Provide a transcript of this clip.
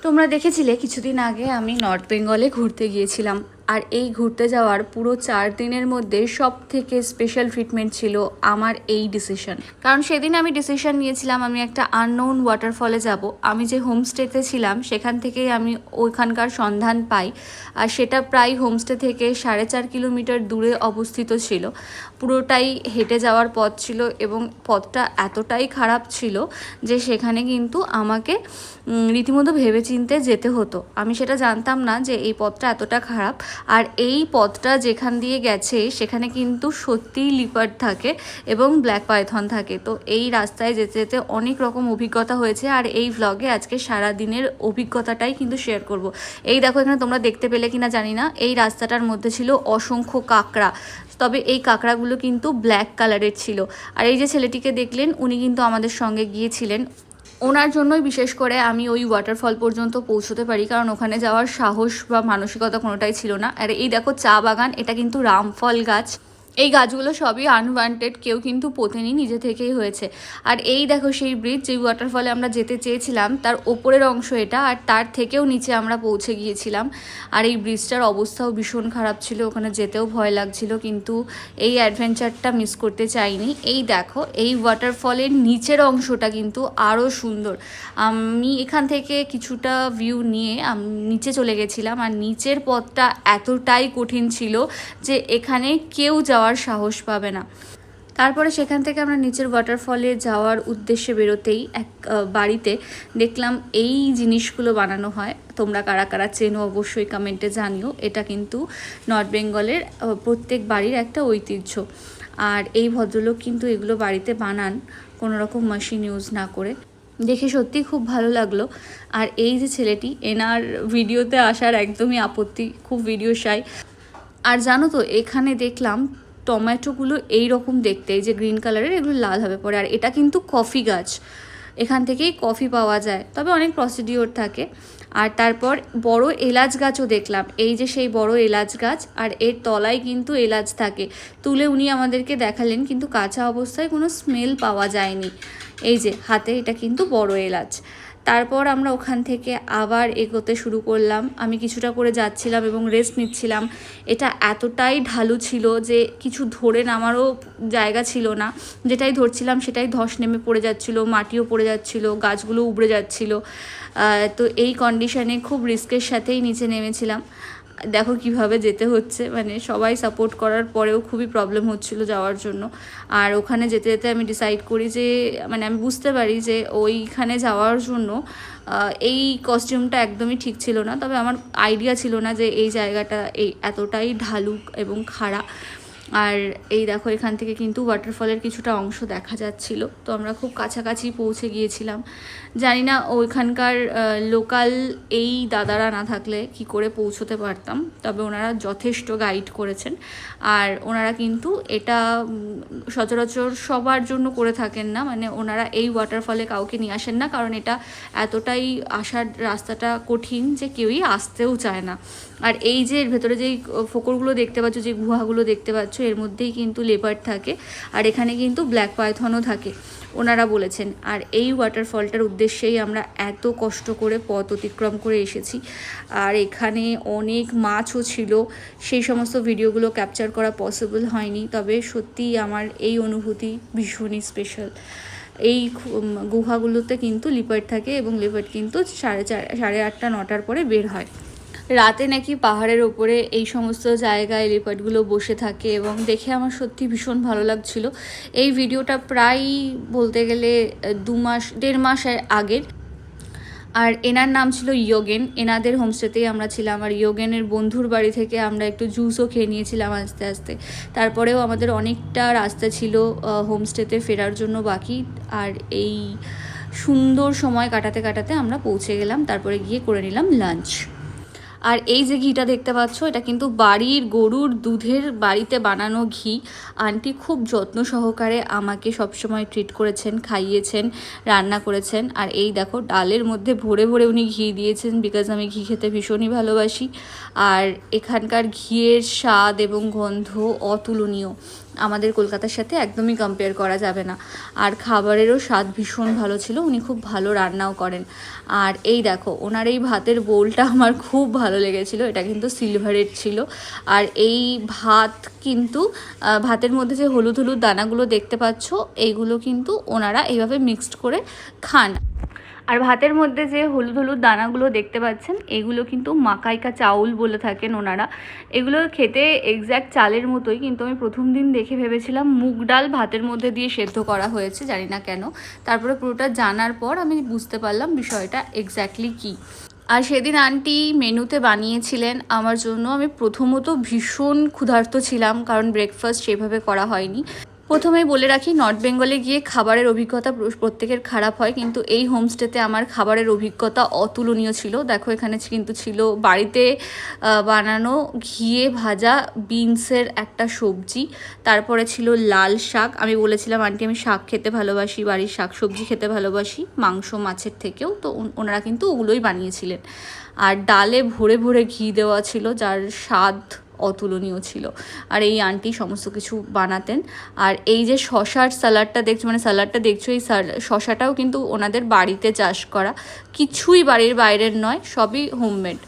তোমরা দেখেছিলে কিছুদিন আগে আমি নর্থ বেঙ্গলে ঘুরতে গিয়েছিলাম। আর এই ঘুরতে যাওয়ার পুরো 4 দিনের মধ্যে সব থেকে স্পেশাল ট্রিটমেন্ট ছিল আমার এই ডিসিশন। কারণ সেদিন আমি ডিসিশন নিয়েছিলাম আমি একটা আননোন ওয়াটারফলে যাব। আমি যে হোমস্টেতে ছিলাম সেখান থেকেই আমি ওইখানকার সন্ধান পাই। আর সেটা প্রায় হোমস্টে থেকে 4.5 কিলোমিটার দূরে অবস্থিত ছিল। পুরোটাই হেঁটে যাওয়ার পথ ছিল এবং পথটা এতটাই খারাপ ছিল যে সেখানে কিন্তু আমাকে রীতিমতো ভেবেচিন্তে যেতে হতো। আমি সেটা জানতাম না যে এই পথটা এতটা খারাপ। আর এই পথটা যেখান দিয়ে গেছে সেখানে কিন্তু সত্যিই লিপার্ড থাকে এবং ব্ল্যাক পাইথন থাকে। তো এই রাস্তায় যেতে যেতে অনেক রকম অভিজ্ঞতা হয়েছে। আর এই ভ্লগে আজকে সারা দিনের অভিজ্ঞতাটাই কিন্তু শেয়ার করব। এই দেখো এখানে তোমরা দেখতে পেলে কিনা জানি না, এই রাস্তাটার মধ্যে ছিল অসংখ্য কাঁকড়া। তবে এই কাঁকড়াগুলো কিন্তু ব্ল্যাক কালারের ছিল। আর এই যে ছেলেটিকে দেখলেন উনি কিন্তু আমাদের সঙ্গে গিয়েছিলেন। ওনার জন্যই বিশেষ করে আমি ওই ওয়াটারফল পর্যন্ত পৌঁছতে পারি, কারণ ওখানে যাওয়ার সাহস বা মানসিকতা কোনোটাই ছিল না। আর এই দেখো চা বাগান, এটা কিন্তু রামফল গাছ। এই গাছগুলো সবই আনওয়ান্টেড, কেউ কিন্তু পোতেনি, নিজে থেকেই হয়েছে। আর এই দেখো সেই ব্রিজ, যে ওয়াটারফলে আমরা যেতে চেয়েছিলাম তার ওপরের অংশ এটা, আর তার থেকেও নিচে আমরা পৌঁছে গিয়েছিলাম। আর এই ব্রিজটার অবস্থাও ভীষণ খারাপ ছিল, ওখানে যেতেও ভয় লাগছিল, কিন্তু এই অ্যাডভেঞ্চারটা মিস করতে চাইনি। এই দেখো এই ওয়াটারফলের নিচের অংশটা কিন্তু আরও সুন্দর। আমি এখান থেকে কিছুটা ভিউ নিয়ে নিচে চলে গেছিলাম। আর নিচের পথটা এতটাই কঠিন ছিল যে এখানে কেউ যাওয়ার সাহস পাবে না। তারপরে সেখান থেকে আমরা নিচের ওয়াটারফলে যাওয়ার উদ্দেশ্যে বেরোতেই এক বাড়িতে দেখলাম এই জিনিসগুলো বানানো হয়। তোমরা কারা কারা চেনো অবশ্যই কমেন্টে জানিও। এটা কিন্তু নর্থ বেঙ্গলের প্রত্যেক বাড়ির একটা ঐতিহ্য। আর এই ভদ্রলোক কিন্তু এগুলো বাড়িতে বানান কোনো রকম মেশিন ইউজ না করে। দেখে সত্যিই খুব ভালো লাগলো। আর এই যে ছেলেটি, এনার ভিডিওতে আসার একদমই আপত্তি, খুব ভিডিও শাই। আর জানো তো এখানে দেখলাম টমেটোগুলো এই রকম দেখতে, এই যে গ্রিন কালারের, এগুলো লাল হবে পরে। আর এটা কিন্তু কফি গাছ, এখান থেকেই কফি পাওয়া যায়, তবে অনেক প্রসিডিওর থাকে। আর তারপর বড় এলাচ গাছও দেখলাম, এই যে সেই বড় এলাচ গাছ, আর এর তলায় কিন্তু এলাচ থাকে। তুলে উনি আমাদেরকে দেখালেন, কিন্তু কাঁচা অবস্থায় কোনো স্মেল পাওয়া যায়নি। এই যে হাতে, এটা কিন্তু বড় এলাচ। তারপর আমরা ওখান থেকে আবার এগোতে শুরু করলাম। আমি কিছুটা করে যাচ্ছিলাম এবং রেস্ট নিচ্ছিলাম। এটা এতটাই ঢালু ছিল যে কিছু ধরে নামারও জায়গা ছিল না। যেটাই ধরছিলাম সেটাই ধস নেমে পড়ে যাচ্ছিলো, মাটিও পড়ে যাচ্ছিলো, গাছগুলো উবড়ে যাচ্ছিলো। তো এই কন্ডিশনে খুব রিস্কের সাথেই নিচে নেমেছিলাম। দেখো কিভাবে যেতে হচ্ছে, মানে সবাই সাপোর্ট করার পরেও খুবই প্রবলেম হচ্ছিল যাওয়ার জন্য। আর ওখানে যেতে যেতে আমি ডিসাইড করি যে, মানে আমি বুঝতে পারি যে ওইখানে যাওয়ার জন্য এই কস্টিউমটা একদমই ঠিক ছিল না। তবে আমার আইডিয়া ছিল না যে এই জায়গাটা এই এতটাই ঢালু এবং খাড়া। আর এই দেখো এখান থেকে কিন্তু ওয়াটারফলের কিছুটা অংশ দেখা যাচ্ছিল। তো আমরা খুব কাছাকাছি পৌঁছে গিয়েছিলাম। জানি না ওইখানকার লোকাল এই দাদারা না থাকলে কি করে পৌঁছতে পারতাম, তবে ওনারা যথেষ্ট গাইড করেছেন। আর ওনারা কিন্তু এটা সচরাচর সবার জন্য করে থাকেন না, মানে ওনারা এই ওয়াটারফলে কাউকে নিয়ে আসেন না, কারণ এটা এতটাই আসার রাস্তাটা কঠিন যে কেউই আসতেও চায় না। আর এই যে এর ভেতরে যেই ফোকরগুলো দেখতে পাচ্ছ, যে গুহাগুলো দেখতে পাচ্ছ, এর মধ্যেই কিন্তু লেপার্ড থাকে। আর এখানে কিন্তু ব্ল্যাক পাইথনও থাকে ওনারা বলেছেন। আর এই ওয়াটারফলটার উদ্দেশ্যেই আমরা এত কষ্ট করে পথ অতিক্রম করে এসেছি। আর এখানে অনেক মাছও ছিল, সেই সমস্ত ভিডিওগুলো ক্যাপচার করা পসিবল হয়নি। তবে সত্যিই আমার এই অনুভূতি ভীষণই স্পেশাল। এই গুহাগুলোতে কিন্তু লিপার্ড থাকে এবং লিপার্ড কিন্তু 8:30 9টার পরে বের হয়। রাতে নাকি পাহাড়ের ওপরে এই সমস্ত জায়গায় লিপার্ডগুলো বসে থাকে এবং দেখে আমার সত্যি ভীষণ ভালো লাগছিল। এই ভিডিওটা প্রায় বলতে গেলে 1.5 মাস আগের। আর এনার নাম ছিল ইয়োগেন, এনাদের হোমস্টেতেই আমরা ছিলাম। আর ইয়োগেনের বন্ধুর বাড়ি থেকে আমরা একটু জুসও খেয়ে নিয়েছিলাম আস্তে আস্তে। তারপরেও আমাদের অনেকটা রাস্তা ছিল হোমস্টেতে ফেরার জন্য বাকি। আর এই সুন্দর সময় কাটাতে কাটাতে আমরা পৌঁছে গেলাম, তারপরে গিয়ে করে নিলাম লাঞ্চ। আর এই যে ঘিটা দেখতে পাচ্ছ, এটা কিন্তু বাড়ির গরুর দুধের বাড়িতে বানানো ঘি। আন্টি খুব যত্ন সহকারে আমাকে সবসময় ট্রিট করেছেন, খাইয়েছেন, রান্না করেছেন। আর এই দেখো ডালের মধ্যে ভরে ভরে উনি ঘি দিয়েছেন, বিকজ আমি ঘি খেতে ভীষণই ভালোবাসি। আর এখানকার ঘিয়ের স্বাদ এবং গন্ধ অতুলনীয়। আমাদের কলকাতার সাথে একদমই কম্পেয়ার করা যাবে না। আর খাবারেরও স্বাদ ভীষণ ভালো ছিল, উনি খুব ভালো রান্নাও করেন। আর এই দেখো ওনার এই ভাতের বোলটা আমার খুব ভালো লেগেছিলো, এটা কিন্তু সিলভারের ছিল। আর এই ভাত কিন্তু ভাতের মধ্যে যে হলুদ হলুদ দানাগুলো দেখতে পাচ্ছ, এইগুলো কিন্তু ওনারা এইভাবে মিক্সড করে খান। আর ভাতের মধ্যে যে হলুদ হলুদ দানাগুলো দেখতে পাচ্ছেন, এগুলো কিন্তু মাকাইকা চাউল বলে থাকেন ওনারা। এগুলো খেতে এক্স্যাক্ট চালের মতোই, কিন্তু আমি প্রথম দিন দেখে ভেবেছিলাম মুগ ডাল ভাতের মধ্যে দিয়ে সেদ্ধ করা হয়েছে, জানি না কেন। তারপরে পুরোটা জানার পর আমি বুঝতে পারলাম বিষয়টা এক্স্যাক্টলি কী। আর সেদিন আন্টি মেনুতে বানিয়েছিলেন আমার জন্য। আমি প্রথমত ভীষণ ক্ষুধার্ত ছিলাম, কারণ ব্রেকফাস্ট সেভাবে করা হয়নি। প্রথমেই বলে রাখি, নর্থ বেঙ্গলে গিয়ে খাবারের অভিজ্ঞতা প্রত্যেকের খারাপ হয়, কিন্তু এই হোমস্টেতে আমার খাবারের অভিজ্ঞতা অতুলনীয় ছিল। দেখো এখানে কিন্তু ছিল বাড়িতে বানানো ঘিয়ে ভাজা বিনসের একটা সবজি, তারপরে ছিল লাল শাক। আমি বলেছিলাম আন্টি আমি শাক খেতে ভালোবাসি, বাড়ির শাক সবজি খেতে ভালোবাসি মাংস মাছের থেকেও, তো ওনারা কিন্তু ওগুলোই বানিয়েছিলেন। আর ডালে ভরে ভরে ঘি দেওয়া ছিল, যার স্বাদ অতুলনীয় ছিল। আর এই আন্টি সমস্ত কিছু বানাতেন। আর এই যে শশার স্যালাডটা দেখছো, মানে স্যালাডটা দেখছো, এই শশাটাও কিন্তু ওনাদের বাড়িতে চাষ করা, কিছুই বাড়ির বাইরের নয়, সবই হোমমেড।